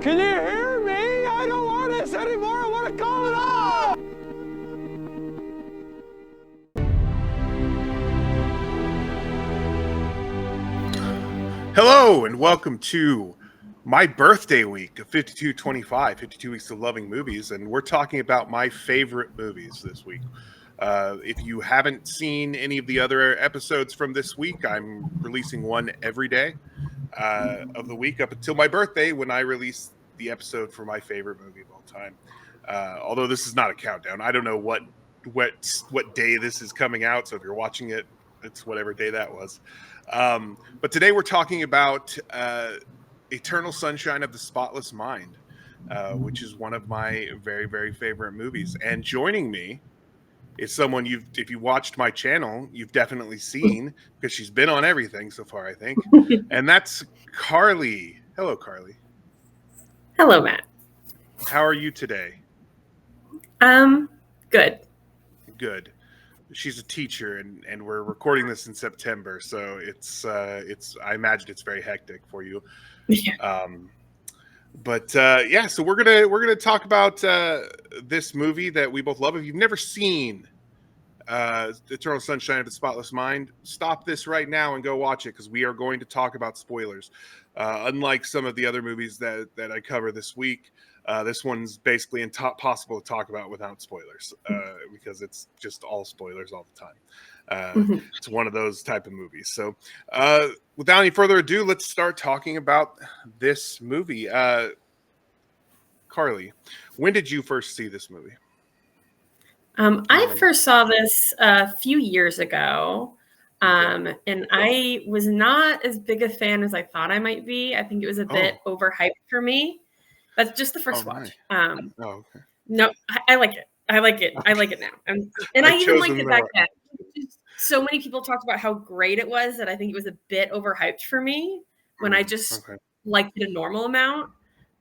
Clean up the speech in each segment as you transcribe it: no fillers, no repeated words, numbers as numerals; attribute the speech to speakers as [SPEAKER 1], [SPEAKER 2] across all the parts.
[SPEAKER 1] Can you hear me? I don't want this anymore. I want to call it off.
[SPEAKER 2] Hello and welcome to my birthday week of 5225, 52 Weeks of Loving Movies, and we're talking about my favorite movies this week. If you haven't seen any of the other episodes from this week, I'm releasing one every day of the week up until my birthday when I release the episode for my favorite movie of all time. Although this is not a countdown. I don't know what day this is coming out, so if you're watching it, it's whatever day that was. But today we're talking about Eternal Sunshine of the Spotless Mind, which is one of my very, very favorite movies. And joining me is someone if you watched my channel, you've definitely seen, because she's been on everything so far, I think. And that's Carly. Hello, Carly.
[SPEAKER 3] Hello, Matt.
[SPEAKER 2] How are you today?
[SPEAKER 3] Good.
[SPEAKER 2] Good. She's a teacher, and we're recording this in September, so it's I imagine it's very hectic for you.
[SPEAKER 3] Yeah.
[SPEAKER 2] So we're gonna talk about this movie that we both love. If you've never seen Eternal Sunshine of the Spotless Mind, stop this right now and go watch it, because we are going to talk about spoilers. Unlike some of the other movies that I cover this week, this one's basically impossible to talk about without spoilers, because it's just all spoilers all the time. It's one of those type of movies. So without any further ado, let's start talking about this movie. Carly, when did you first see this movie?
[SPEAKER 3] I first saw this a few years ago, and I was not as big a fan as I thought I might be. I think it was a bit overhyped for me. That's just the first watch.
[SPEAKER 2] Okay.
[SPEAKER 3] No, I like it. I like it now. And I even liked it back then. So many people talked about how great it was that I think it was a bit overhyped for me when I just liked it a normal amount.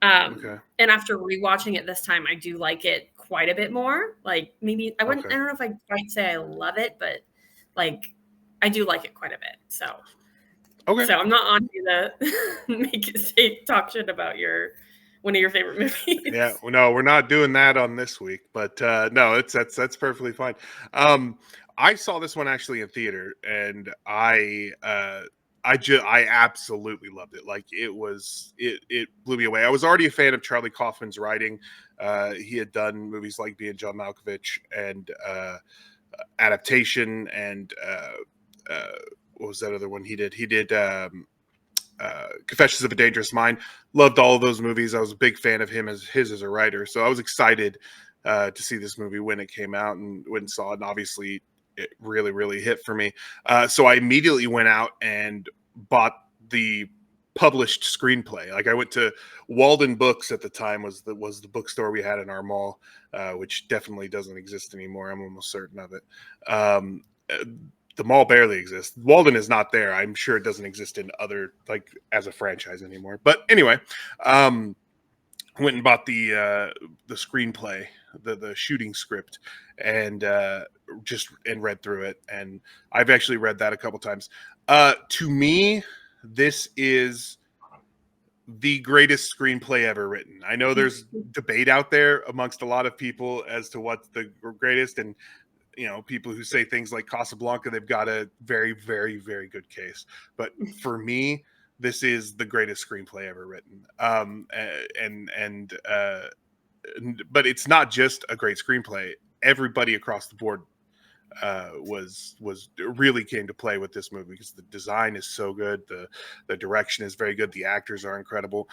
[SPEAKER 3] And after rewatching it this time, I do like it quite a bit more. Like, maybe I don't know if I'd say I love it, but like I do like it quite a bit. So I'm not on you to talk shit about one of your favorite movies.
[SPEAKER 2] Yeah, no, we're not doing that on this week, but no, that's perfectly fine. I saw this one actually in theater, and I absolutely loved it. Like, it blew me away. I was already a fan of Charlie Kaufman's writing. He had done movies like Being John Malkovich and Adaptation, and what was that other one he did? He did Confessions of a Dangerous Mind. Loved all of those movies. I was a big fan of him as a writer, so I was excited to see this movie when it came out, and went and saw it, and obviously it really, really hit for me. So I immediately went out and bought the published screenplay. Like, I went to Walden Books at the time, was the bookstore we had in our mall, which definitely doesn't exist anymore. I'm almost certain of it. The mall barely exists. Walden is not there. I'm sure it doesn't exist in other, like, as a franchise anymore. But anyway, went and bought the screenplay, the shooting script, and read through it. And I've actually read that a couple times. To me, this is the greatest screenplay ever written. I know there's debate out there amongst a lot of people as to what's the greatest, and people who say things like Casablanca, they've got a very, very, very good case. But for me, this is the greatest screenplay ever written. But it's not just a great screenplay. Everybody across the board was really came to play with this movie, because the design is so good, the direction is very good, the actors are incredible.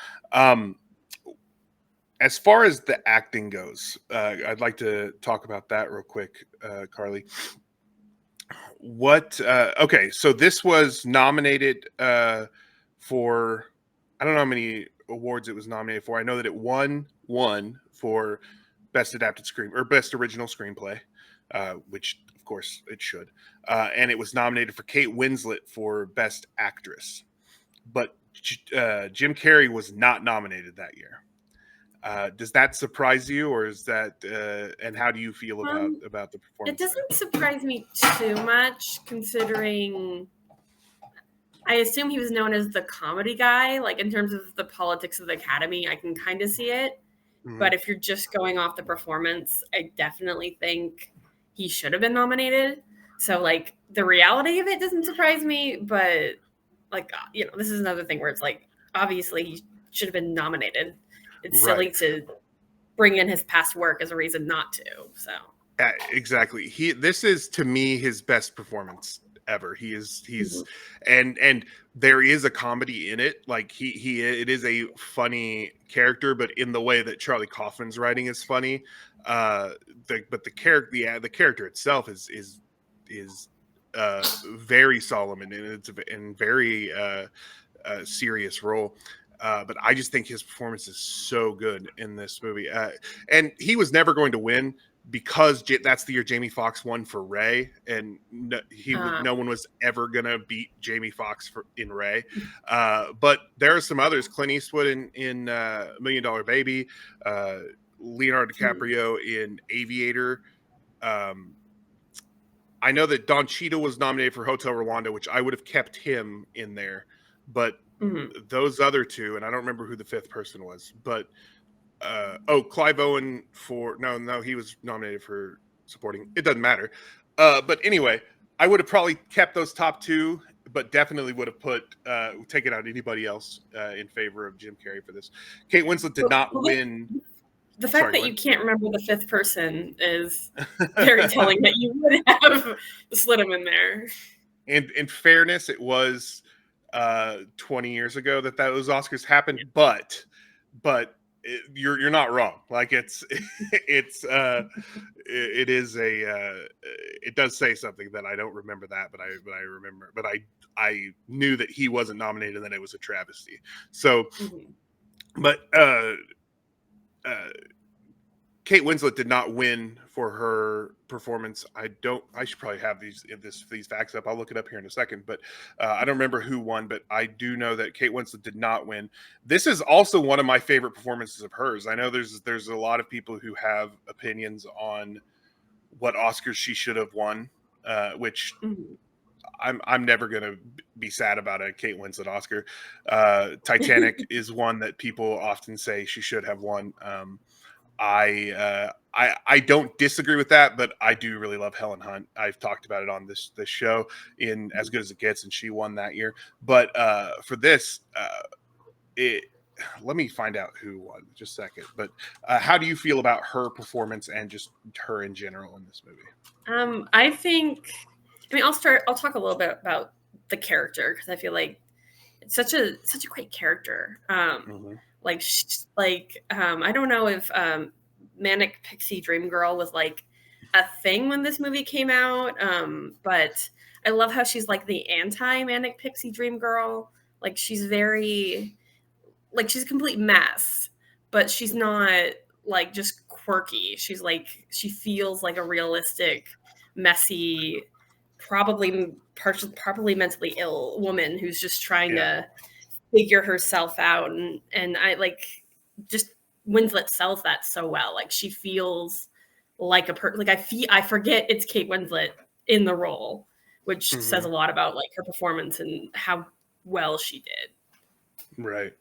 [SPEAKER 2] As far as the acting goes, I'd like to talk about that real quick, Carly. So this was nominated for, I don't know how many awards it was nominated for. I know that it won for Best Adapted Screen or Best Original Screenplay, which of course it should. And it was nominated for Kate Winslet for Best Actress. But Jim Carrey was not nominated that year. Does that surprise you, or is that? And how do you feel about the performance?
[SPEAKER 3] It doesn't surprise me too much, considering I assume he was known as the comedy guy. Like in terms of the politics of the Academy, I can kind of see it.
[SPEAKER 2] Mm-hmm.
[SPEAKER 3] But if you're just going off the performance, I definitely think he should have been nominated. So like the reality of it doesn't surprise me, but like this is another thing where it's like obviously he should have been nominated. It's silly to bring in his past work as a reason not to. So
[SPEAKER 2] exactly. This is to me his best performance ever. He's
[SPEAKER 3] mm-hmm.
[SPEAKER 2] and there is a comedy in it. Like it is a funny character, but in the way that Charlie Kaufman's writing is funny. But the character itself is very solemn and it's a very serious role. But I just think his performance is so good in this movie. And he was never going to win because that's the year Jamie Foxx won for Ray, and no one was ever gonna beat Jamie Foxx in Ray. But there are some others: Clint Eastwood in $1 Million Baby, Leonardo DiCaprio in Aviator. I know that Don Cheadle was nominated for Hotel Rwanda, which I would have kept him in there, but those other two, and I don't remember who the fifth person was, but Clive Owen no, he was nominated for supporting. It doesn't matter. But anyway, I would have probably kept those top two, but definitely would have taken out anybody else in favor of Jim Carrey for this. Kate Winslet did not win.
[SPEAKER 3] The fact that you can't remember the fifth person is very telling that you would have slid him in there.
[SPEAKER 2] And in fairness, it was 20 years ago that those Oscars happened, but you're not wrong. Like it does say something that I don't remember that, but I remember, but I knew that he wasn't nominated and that it was a travesty. So, but Kate Winslet did not win for her performance. I should probably have these facts up. I'll look it up here in a second, but I don't remember who won, but I do know that Kate Winslet did not win. This is also one of my favorite performances of hers. I know there's a lot of people who have opinions on what Oscars she should have won, which I'm never going to be sad about a Kate Winslet Oscar. Titanic is one that people often say she should have won. I don't disagree with that, but I do really love Helen Hunt. I've talked about it on this show in As Good as It Gets, and she won that year. But for this, let me find out who won just a second. But how do you feel about her performance and just her in general in this movie?
[SPEAKER 3] I'll talk a little bit about the character because I feel like it's such a great character. I don't know if Manic Pixie Dream Girl was like a thing when this movie came out, but I love how she's like the anti-Manic Pixie Dream Girl. Like she's very, like she's a complete mess, but she's not like just quirky. She's like, she feels like a realistic, messy, probably mentally ill woman who's just trying to figure herself out, and I like just Winslet sells that so well. Like she feels like I forget it's Kate Winslet in the role, which says a lot about like her performance and how well she did.
[SPEAKER 2] Right.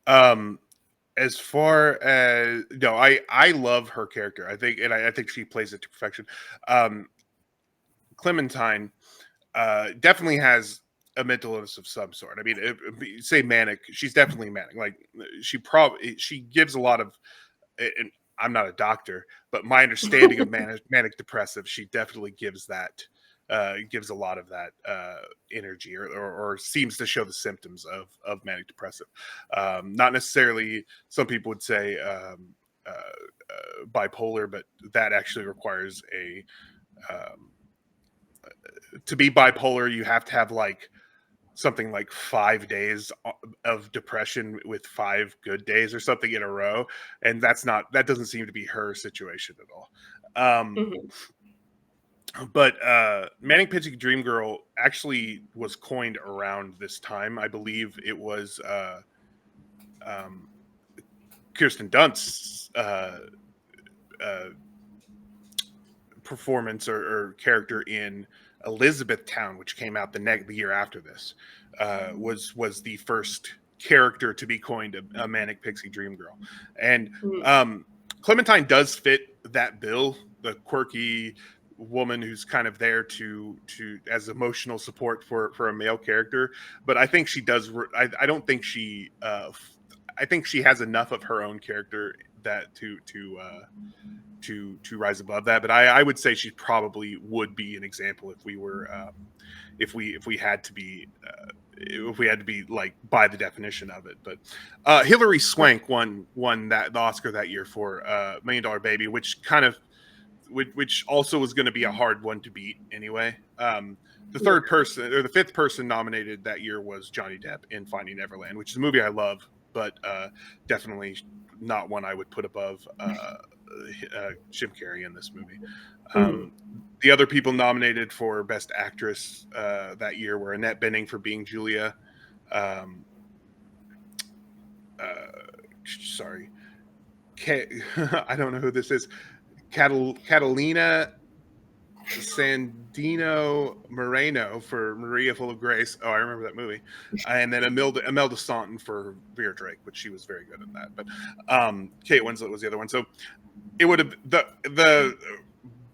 [SPEAKER 2] As far as I love her character. I think she plays it to perfection. Clementine definitely has a mental illness of some sort. I mean, say manic, she's definitely manic. Like she gives a lot of, and I'm not a doctor, but my understanding of manic depressive, she definitely gives that, gives a lot of that energy or seems to show the symptoms of manic depressive. Not necessarily, some people would say bipolar, but that actually requires to be bipolar, you have to have like something like 5 days of depression with 5 good days or something in a row. And that doesn't seem to be her situation at all. But Manic Pixie Dream Girl actually was coined around this time. I believe it was Kirsten Dunst's performance or character in Elizabethtown, which came out the year after this, was the first character to be coined a manic pixie dream girl. And Clementine does fit that bill, the quirky woman who's kind of there to as emotional support for a male character. But I think she does. I don't think she. I think she has enough of her own character that to rise above that. But I would say she probably would be an example if we were if we had to be like by the definition of it. But Hilary Swank won the Oscar that year for $1 Million Baby, which also was going to be a hard one to beat anyway. The fifth person nominated that year was Johnny Depp in Finding Neverland, which is a movie I love, but definitely not one I would put above Jim Carrey in this movie. The other people nominated for Best Actress that year were Annette Bening for Being Julia. I don't know who this is. Catalina Sandino Moreno for Maria Full of Grace. Oh, I remember that movie. And then Imelda Staunton for Vera Drake, which she was very good in that. But Kate Winslet was the other one. So it would have the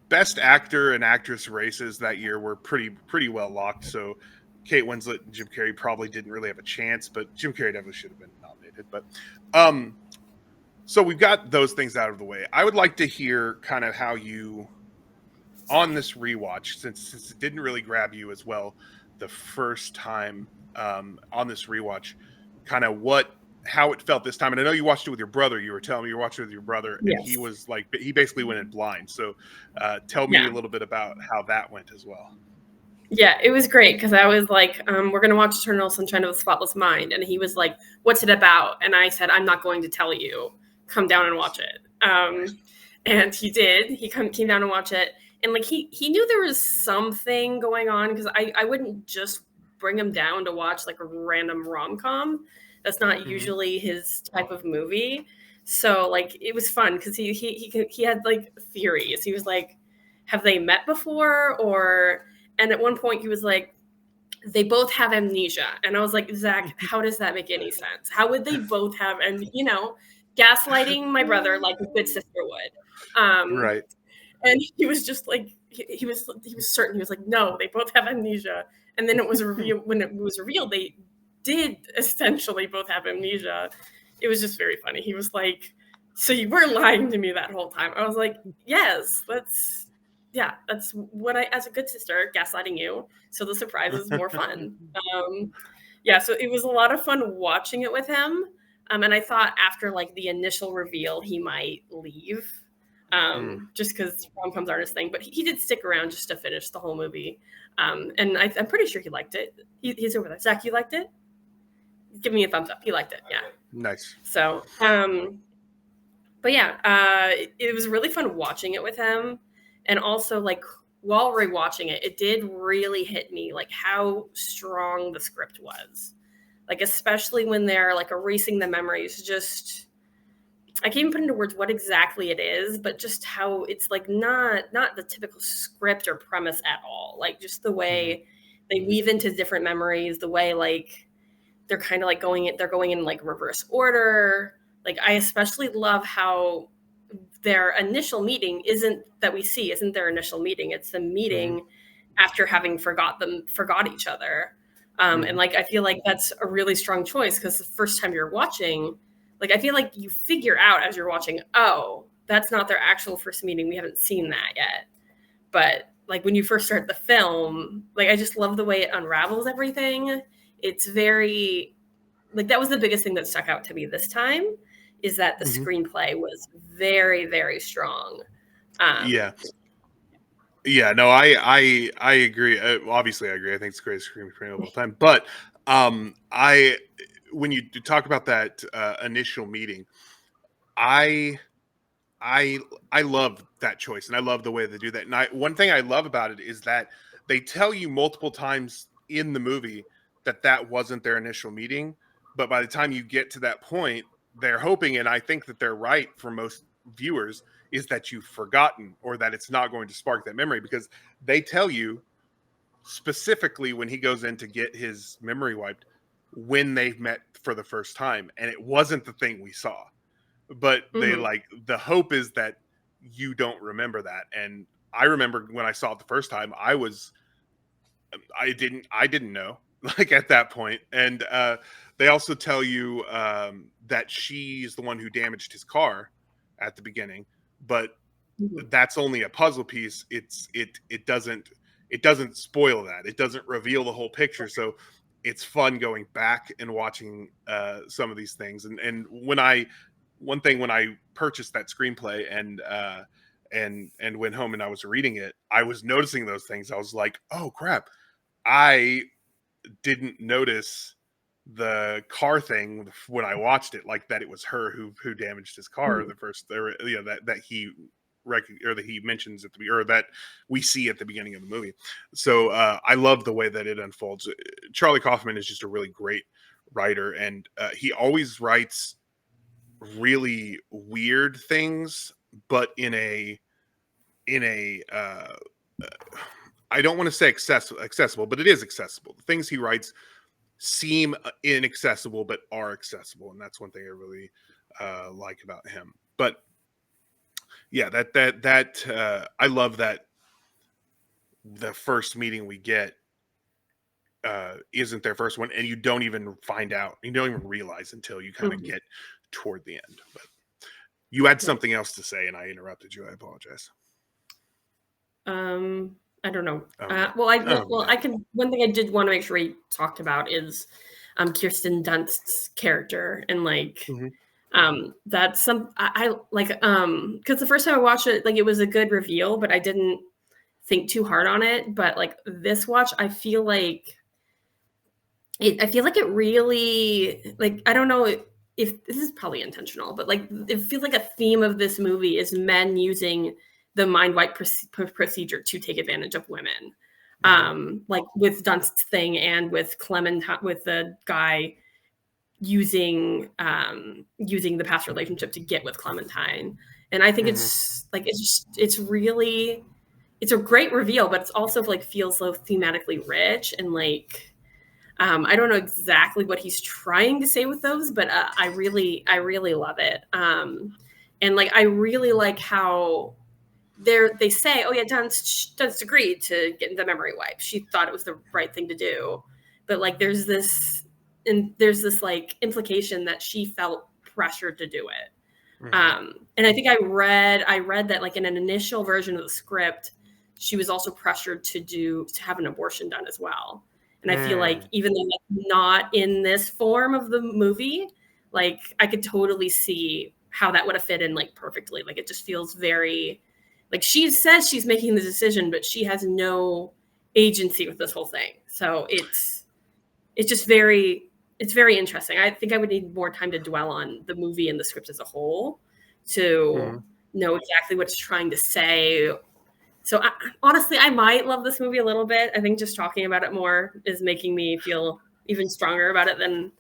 [SPEAKER 2] best actor and actress races that year were pretty well locked. So Kate Winslet and Jim Carrey probably didn't really have a chance, but Jim Carrey definitely should have been nominated. But so we've got those things out of the way. I would like to hear kind of how you, on this rewatch, since it didn't really grab you as well the first time on this rewatch, kind of how it felt this time. And I know you watched it with your brother. You were telling me you were watching it with your brother, and he was like, he basically went in blind. So tell me a little bit about how that went as well.
[SPEAKER 3] Yeah, it was great because I was like, we're going to watch Eternal Sunshine of the Spotless Mind. And he was like, what's it about? And I said, I'm not going to tell you. Come down and watch it. And he did. He came down and watched it. And like he knew there was something going on because I wouldn't just bring him down to watch like a random rom-com. That's not usually his type of movie. So like it was fun because he had like theories. He was like, have they met before? And at one point he was like, they both have amnesia. And I was like, Zach, how does that make any sense? How would they both have, and gaslighting my brother like a good sister would.
[SPEAKER 2] Right.
[SPEAKER 3] And he was just like, he was certain. He was like, no, they both have amnesia. And then when it was revealed, they did essentially both have amnesia. It was just very funny. He was like, so you were lying to me that whole time. I was like, yes, that's what I, as a good sister, gaslighting you. So the surprise is more fun. So it was a lot of fun watching it with him. And I thought after like the initial reveal, he might leave just because rom-coms aren't his thing. But he did stick around just to finish the whole movie. And I'm pretty sure he liked it. He's over there. Zach, you liked it? Give me a thumbs up. He liked it. Yeah.
[SPEAKER 2] Nice.
[SPEAKER 3] So, but yeah, it was really fun watching it with him. And also like while rewatching it, it did really hit me like how strong the script was. Like, especially when they're like erasing the memories, just, I can't even put into words what exactly it is, but just how it's like not the typical script or premise at all. Like just the way they weave into different memories, the way like they're kind of like they're going in like reverse order. Like I especially love how their initial meeting isn't their initial meeting. It's the meeting after having forgot each other. And like, I feel like that's a really strong choice because the first time you're watching, like, I feel like you figure out as you're watching, oh, that's not their actual first meeting. We haven't seen that yet. But like when you first start the film, like, I just love the way it unravels everything. It's very, like, that was the biggest thing that stuck out to me this time is that the screenplay was very, very strong.
[SPEAKER 2] Yeah, no, I agree. Obviously, I agree. I think it's the greatest screenplay of all time. But when you talk about that initial meeting, I love that choice, and I love the way they do that. And one thing I love about it is that they tell you multiple times in the movie that wasn't their initial meeting, but by the time you get to that point, they're hoping, and I think that they're right for most viewers, is that you've forgotten or that it's not going to spark that memory, because they tell you specifically when he goes in to get his memory wiped, when they met for the first time, and it wasn't the thing we saw. But they like, the hope is that you don't remember that. And I remember when I saw it the first time, I didn't know, like, at that point. And they also tell you that she's the one who damaged his car at the beginning, but that's only a puzzle piece. It doesn't spoil that. It doesn't reveal the whole picture. So it's fun going back and watching some of these things. And when I purchased that screenplay and went home and I was reading it, I was noticing those things. I was like, oh crap, I didn't notice the car thing when I watched it, like that it was her who damaged his car the first, that he or that he mentions or that we see at the beginning of the movie. So I love the way that it unfolds. Charlie Kaufman is just a really great writer, and he always writes really weird things, but in a I don't want to say accessible, but it is accessible. The things he writes seem inaccessible, but are accessible, and that's one thing I really like about him. But yeah, that I love that the first meeting we get isn't their first one, and you don't even find out, you don't even realize until you kind of get toward the end. But you had something else to say, and I interrupted you. I apologize.
[SPEAKER 3] I don't know. I can. One thing I did want to make sure we talked about is Kirsten Dunst's character, and like that's some I like because the first time I watched it, like, it was a good reveal, but I didn't think too hard on it. But like this watch, I feel like it really, like, I don't know if this is probably intentional, but like it feels like a theme of this movie is men using the mind wipe procedure to take advantage of women. Like with Dunst's thing, and with Clementine, with the guy using the past relationship to get with Clementine. And I think it's like, it's a great reveal, but it's also like feels so thematically rich, and like I don't know exactly what he's trying to say with those, but I really love it. And like I really like how they say, oh yeah, Dunst agreed to get the memory wipe. She thought it was the right thing to do, but like there's this like implication that she felt pressured to do it. And I think I read that like in an initial version of the script, she was also pressured to have an abortion done as well. And I feel like even though that's not in this form of the movie, like I could totally see how that would have fit in like perfectly. Like it just feels very, like, she says she's making the decision, but she has no agency with this whole thing. So it's very interesting. I think I would need more time to dwell on the movie and the script as a whole to know exactly what it's trying to say. So honestly, I might love this movie a little bit. I think just talking about it more is making me feel even stronger about it than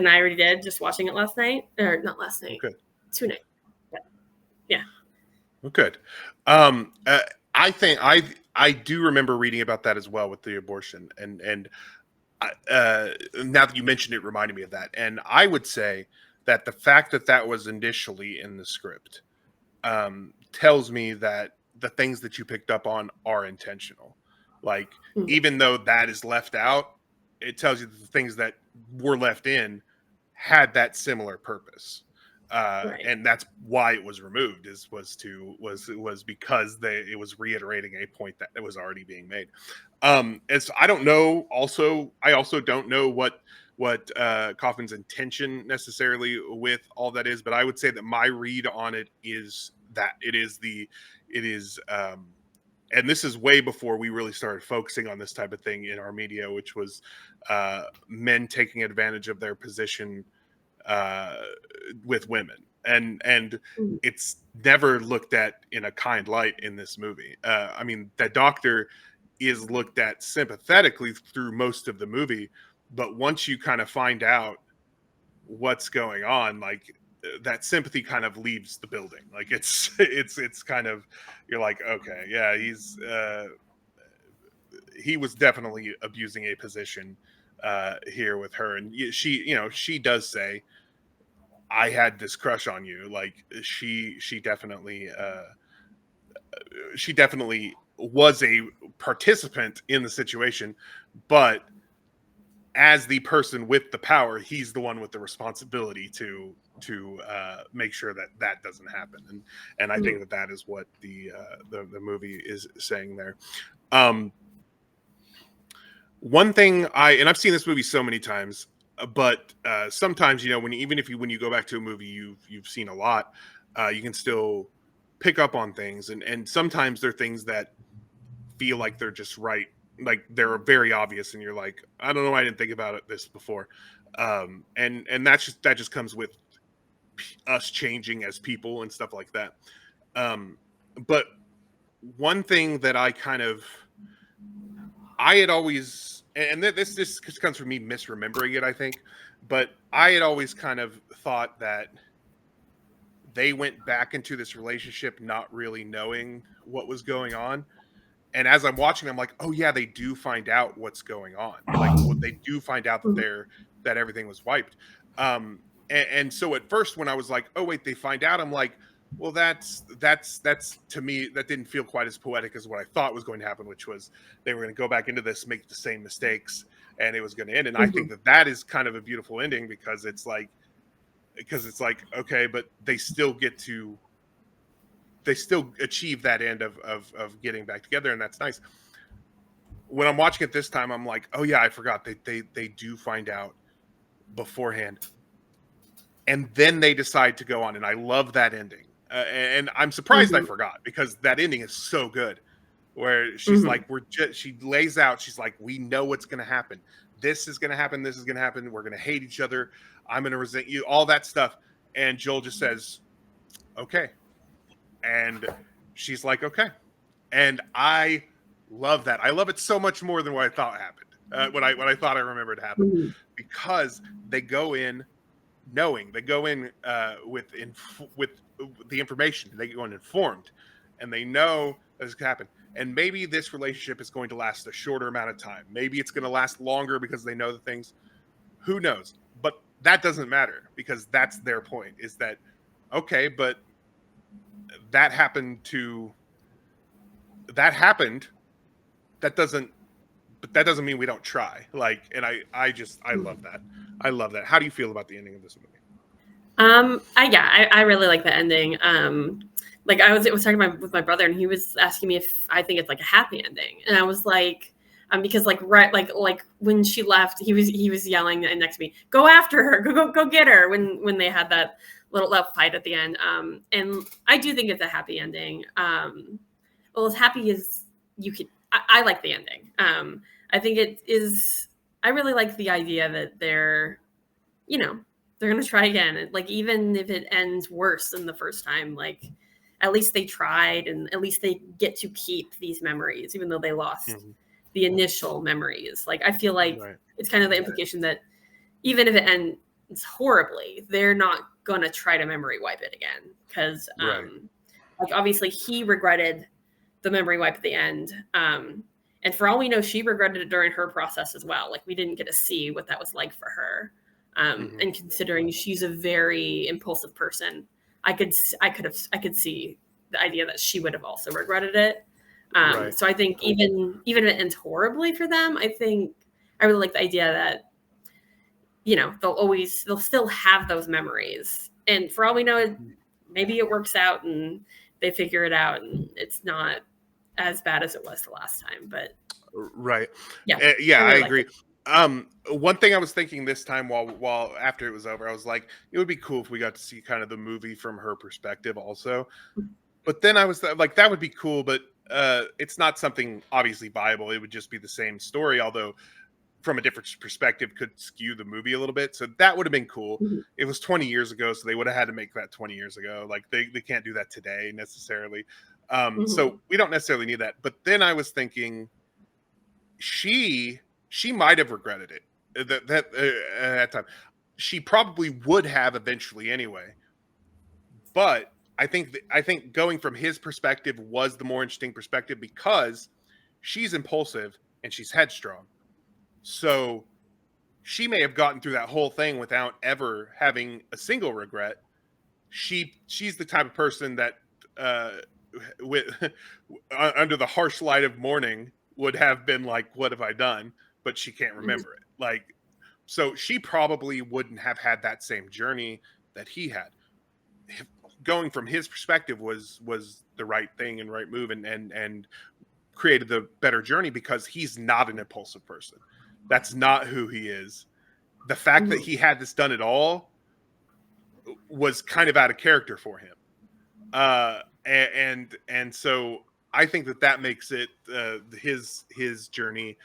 [SPEAKER 3] I already did just watching it last night. Or not last night. Okay. 2 nights. But, yeah.
[SPEAKER 2] Good. I think I do remember reading about that as well with the abortion, and now that you mentioned it, reminded me of that. And I would say that the fact that was initially in the script tells me that the things that you picked up on are intentional. Like, even though that is left out, it tells you that the things that were left in had that similar purpose. Right. And that's why it was removed, was because it was reiterating a point that was already being made. As I don't know, I also don't know what Kaufman's intention necessarily with all that is, but I would say that my read on it is that it is and this is way before we really started focusing on this type of thing in our media, which was men taking advantage of their position with women, and it's never looked at in a kind light in this movie. I mean, that doctor is looked at sympathetically through most of the movie, but once you kind of find out what's going on, like, that sympathy kind of leaves the building. Like it's kind of, you're like, okay, yeah, he was definitely abusing a position here with her, and she does say, I had this crush on you. Like she definitely was a participant in the situation, but as the person with the power, he's the one with the responsibility to make sure that that doesn't happen. And I think that is what the movie is saying there. One thing I've seen this movie so many times, but sometimes, when you go back to a movie you've seen a lot, you can still pick up on things, and sometimes there are things that feel like they're just right, like they're very obvious, and you're like, I don't know why I didn't think about this before. And that just comes with us changing as people and stuff like that. But one thing that I had always, and this comes from me misremembering it, I think, but I had always kind of thought that they went back into this relationship not really knowing what was going on. And as I'm watching, I'm like, oh yeah, they do find out what's going on. Like, they do find out that everything was wiped. And so at first, when I was like, oh wait, they find out, I'm like, well, that's to me, that didn't feel quite as poetic as what I thought was going to happen, which was they were going to go back into this, make the same mistakes, and it was going to end. And I think that is kind of a beautiful ending, because it's like, okay, but they still achieve that end of getting back together, and that's nice. When I'm watching it this time, I'm like, oh yeah, I forgot they do find out beforehand, and then they decide to go on, and I love that ending. And I'm surprised I forgot, because that ending is so good, where she's like, she lays out, she's like, we know what's going to happen. This is going to happen. This is going to happen. We're going to hate each other. I'm going to resent you. All that stuff. And Joel just says, okay. And she's like, okay. And I love that. I love it so much more than what I thought happened. What I thought I remembered happened, because they go in knowing, they go in with the information, they go in informed, and they know that this can happen. And maybe this relationship is going to last a shorter amount of time. Maybe it's going to last longer because they know the things. Who knows? But that doesn't matter, because that's their point, is that, okay, but that happened. That doesn't mean we don't try. Like, and I love that. I love that. How do you feel about the ending of this movie?
[SPEAKER 3] I really like the ending. Like I was talking with my brother, and he was asking me if I think it's like a happy ending, and I was like, because like when she left, he was yelling next to me, "Go after her, go get her!" When they had that little fight at the end. And I do think it's a happy ending. Well, as happy as you could. I like the ending. I think it is. I really like the idea that they're going to try again. Like, even if it ends worse than the first time, like, at least they tried, and at least they get to keep these memories, even though they lost the initial memories. Like, I feel like it's kind of the implication that even if it ends horribly, they're not going to try to memory wipe it again. Because, like, obviously he regretted the memory wipe at the end. And for all we know, she regretted it during her process as well. Like, we didn't get to see what that was like for her. And considering she's a very impulsive person, I could see the idea that she would have also regretted it. So I think even if it ends horribly for them, I think I really like the idea that, they'll still have those memories. And for all we know, maybe it works out and they figure it out, and it's not as bad as it was the last time. But
[SPEAKER 2] I
[SPEAKER 3] really
[SPEAKER 2] agree. One thing I was thinking this time, while after it was over, I was like, it would be cool if we got to see kind of the movie from her perspective also. But then I was like, that would be cool, but it's not something obviously viable. It would just be the same story, although from a different perspective could skew the movie a little bit. So that would have been cool. It was 20 years ago, so they would have had to make that 20 years ago. Like, they can't do that today necessarily. So we don't necessarily need that. But then I was thinking, she might have regretted it at that time. She probably would have eventually anyway. But I think going from his perspective was the more interesting perspective, because she's impulsive and she's headstrong. So she may have gotten through that whole thing without ever having a single regret. She's the type of person that with under the harsh light of morning would have been like, what have I done? But she can't remember it. Like, so she probably wouldn't have had that same journey that he had. Going from his perspective was the right thing and right move, and created the better journey, because he's not an impulsive person. That's not who he is. The fact that he had this done at all was kind of out of character for him. And so I think that makes it his journey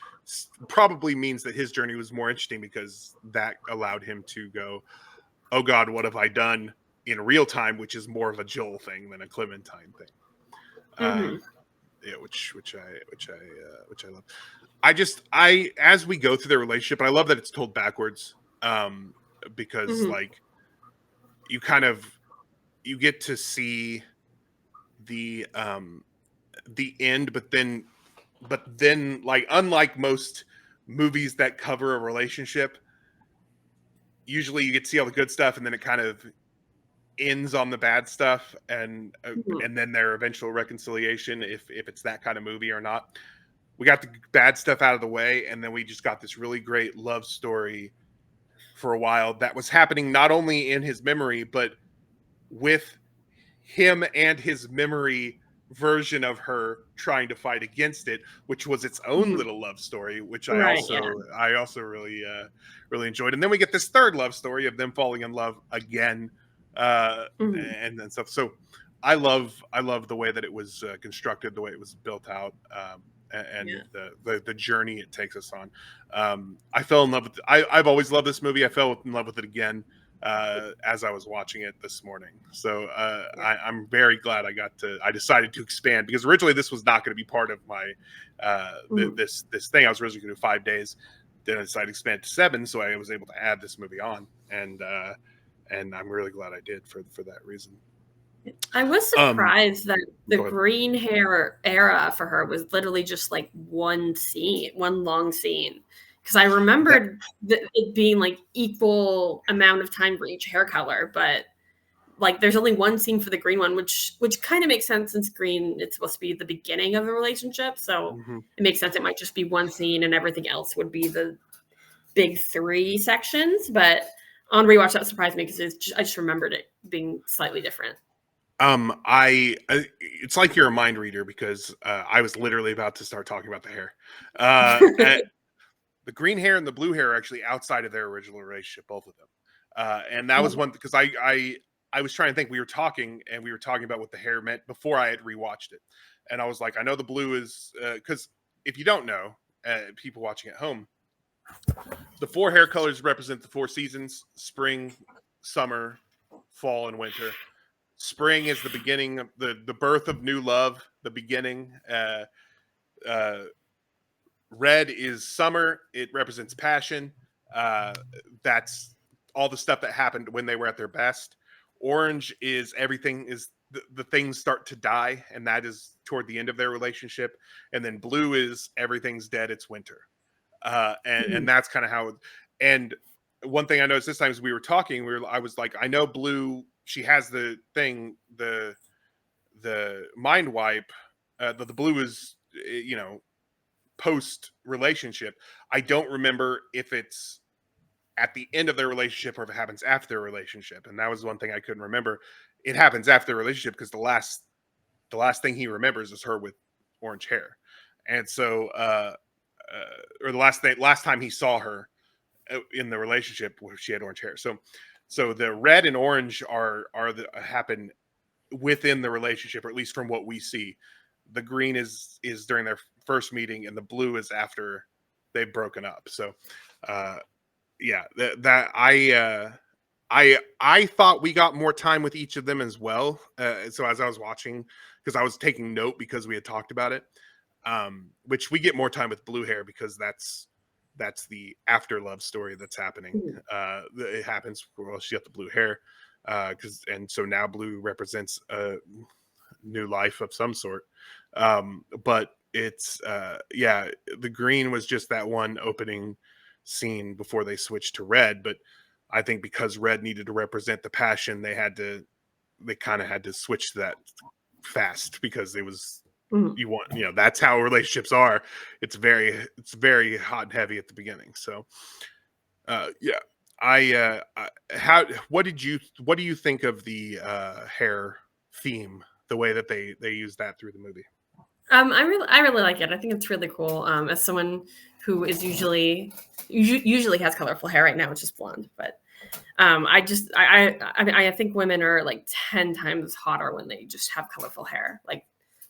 [SPEAKER 2] probably means that his journey was more interesting, because that allowed him to go, oh God, what have I done, in real time, which is more of a Joel thing than a Clementine thing. Yeah, which I love. I as we go through their relationship, and I love that it's told backwards, because like you get to see the end, but then like, unlike most movies that cover a relationship, usually you get to see all the good stuff, and then it kind of ends on the bad stuff, and then their eventual reconciliation, if it's that kind of movie or not. We got the bad stuff out of the way, and then we just got this really great love story for a while that was happening not only in his memory, but with him and his memory version of her trying to fight against it, which was its own little love story, which I also really enjoyed. And then we get this third love story of them falling in love again, and then stuff. So I love the way that it was constructed, the way it was built out, and the journey it takes us on. I fell in love with. I've always loved this movie. I fell in love with it again as I was watching it this morning. So I'm very glad I decided to expand, because originally this was not going to be part of my this thing. I was originally going to do 5 days. Then I decided to expand to 7, so I was able to add this movie on, and I'm really glad I did for that reason.
[SPEAKER 3] I was surprised that the green hair era for her was literally just like one long scene. Because I remembered it being like equal amount of time for each hair color, but like there's only one scene for the green one, which kind of makes sense, since green, it's supposed to be the beginning of the relationship. So it makes sense. It might just be one scene, and everything else would be the big 3 sections. But on rewatch, that surprised me, because I just remembered it being slightly different.
[SPEAKER 2] It's like you're a mind reader, because I was literally about to start talking about the hair. The green hair and the blue hair are actually outside of their original relationship, both of them. And that was one, because I was trying to think. We were talking about what the hair meant before I had rewatched it, and I was like, I know the blue is because if you don't know, people watching at home, the 4 hair colors represent the 4 seasons: spring, summer, fall, and winter. Spring is the beginning of the birth of new love, the beginning. Red is summer. It represents passion. That's all the stuff that happened when they were at their best. Orange is everything is the things start to die, and that is toward the end of their relationship. And then blue is everything's dead. It's winter. And that's kind of how. And one thing I noticed this time is we were talking. I was like, I know blue. She has the thing, the mind wipe. The blue is, post relationship. I don't remember if it's at the end of their relationship or if it happens after their relationship. And that was one thing I couldn't remember. It happens after their relationship, because the last thing he remembers is her with orange hair. And so, or the last time he saw her in the relationship where she had orange hair. So the red and orange happen within the relationship, or at least from what we see. The green is during their first meeting, and the blue is after they've broken up. So, I thought we got more time with each of them as well. So as I was watching, because I was taking note because we had talked about it, which we get more time with blue hair, because that's the after love story that's happening. It happens while she got the blue hair, and so now blue represents a new life of some sort. But it's yeah, the green was just that one opening scene before they switched to red, but I think because red needed to represent the passion, they kind of had to switch to that fast because it was that's how relationships are. It's very hot and heavy at the beginning. So yeah, what do you think of the hair theme, the way that they use that through the movie?
[SPEAKER 3] I really like it. I think it's really cool. As someone who is usually has colorful hair, right now it's just blonde, but I think women are like 10 times hotter when they just have colorful hair. Like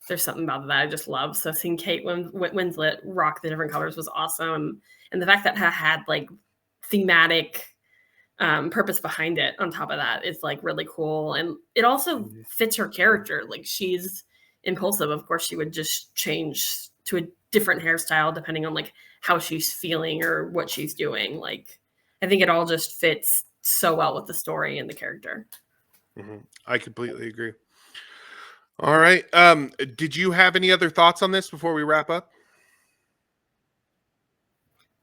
[SPEAKER 3] there's something about that I just love. So seeing Kate Winslet rock the different colors was awesome, and the fact that it had like thematic purpose behind it on top of that is like really cool, and it also fits her character. Like she's impulsive, of course she would just change to a different hairstyle depending on like how she's feeling or what she's doing. Like I think it all just fits so well with the story and the character.
[SPEAKER 2] I completely agree. All right, did you have any other thoughts on this before we wrap up?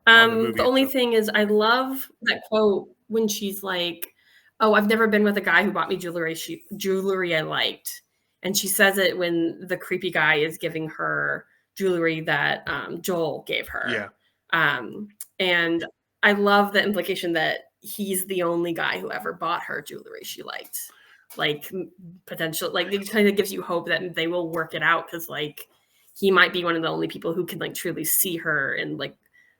[SPEAKER 3] The only thing is I love that quote when she's like, "Oh, I've never been with a guy who bought me jewelry I liked." And she says it when the creepy guy is giving her jewelry that Joel gave her.
[SPEAKER 2] Yeah.
[SPEAKER 3] And I love the implication that he's the only guy who ever bought her jewelry she liked. Like potential, like it kind of gives you hope that they will work it out, because like he might be one of the only people who can like truly see her and like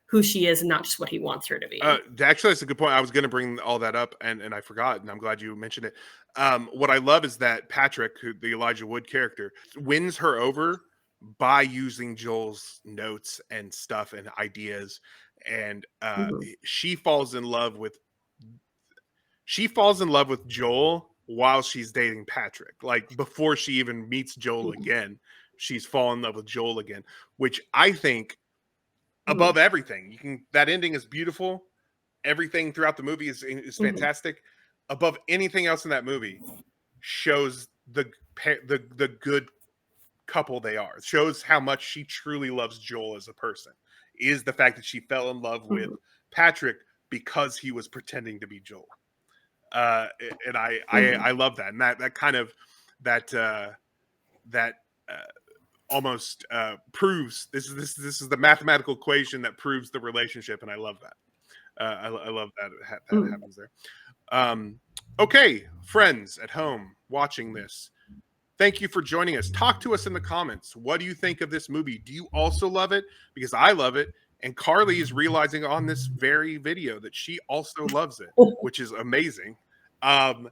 [SPEAKER 3] who she is and not just what he wants her to be.
[SPEAKER 2] Actually, that's a good point. I was going to bring all that up, and I forgot, and I'm glad you mentioned it. What I love is that Patrick, the Elijah Wood character, wins her over by using Joel's notes and stuff and ideas, and she falls in love with Joel while she's dating Patrick. Like before she even meets Joel again, she's fallen in love with Joel again, which I think above everything. That ending is beautiful. Everything throughout the movie is fantastic. Above anything else in that movie shows the good couple they are. It shows how much she truly loves Joel as a person. Is the fact that she fell in love with Patrick because he was pretending to be Joel. And I love that. And that kind of almost proves this is the mathematical equation that proves the relationship, and I love that. I love that happens there. Okay, friends at home watching this, thank you for joining us. Talk to us in the comments. What do you think of this movie? Do you also love it? Because I love it, and Carly is realizing on this very video that she also loves it, which is amazing. Do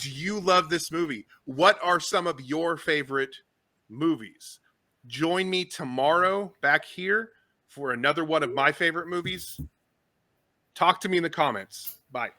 [SPEAKER 2] you love this movie? What are some of your favorite movies? Join me tomorrow back here for another one of my favorite movies. Talk to me in the comments. Bye.